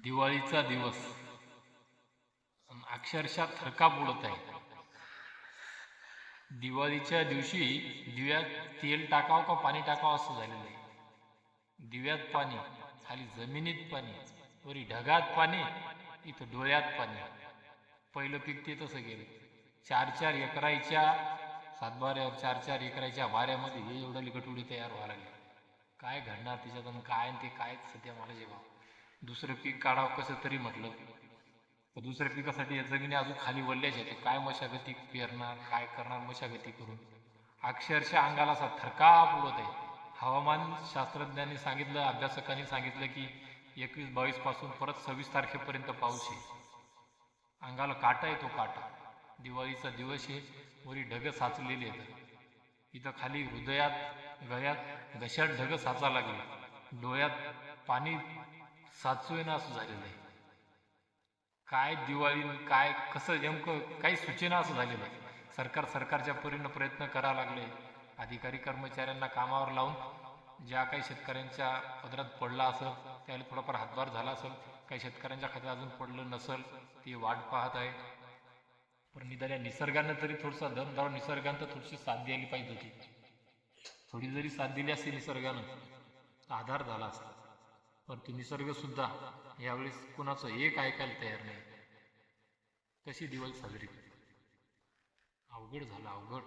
दिवाळीचा दिवस अक्षरशः थरकाप उडत आहे. दिवाळीच्या दिवशी दिव्यात तेल टाकावं का पाणी टाकावं असं झालेलं आहे. दिव्यात पाणी, खाली जमिनीत पाणी, वरी ढगात पाणी, इथं डोळ्यात पाणी. पहिलं पीक ते तसं गेलं. 4-4 एकराच्या सातबाऱ्यावर 4-4 एकराच्या वाऱ्यामध्ये हे एवढं गटुडी तयार व्हायला लागले. काय घडणार त्याच्यात आणि काय ते काय सध्या मला जेव्हा दुसरं पीक काढावं कसं तरी म्हटलं तर दुसऱ्या पिकासाठी या जमिनी अजून खाली वळल्याच येते. काय मशागती पेरणार, काय करणार मशागती करून अक्षरशः अंगाला असा थरकाप उडत आहे. हवामान शास्त्रज्ञांनी सांगितलं, अभ्यासकांनी सांगितलं की 21-22 पासून परत 26 तारखेपर्यंत पाऊस आहे. अंगाला काटा येतो काटा. दिवाळीचा दिवस आहे, वरी ढग साचलेले आहेत. इथं खाली हृदयात गळ्यात घशात ढग साचा लागले, डोळ्यात पाणी साचून असं झालेलं आहे. काय दिवाळी काय कसं नेमकं काही सूचना असं झालेलं आहे. सरकारच्या परीनं प्रयत्न करावं लागले. अधिकारी कर्मचाऱ्यांना कामावर लावून ज्या काही शेतकऱ्यांच्या पदरात पडला असेल त्याला थोडाफार हातभार झाला असेल, काही शेतकऱ्यांच्या खात्यात अजून पडलं नसेल ती वाट पाहत आहे. पण निदान या निसर्गानं तरी थोडसा दमदार, निसर्गानं तर थोडीशी साथ द्यायला पाहिजे होती. थोडी जरी साथ दिली असती निसर्गानं आधार झाला असता. पण ती निसर्ग सुद्धा यावेळेस कुणाचं एक ऐकायला तयार नाही. कशी दिवाळी साजरी, अवघड झालं अवघड.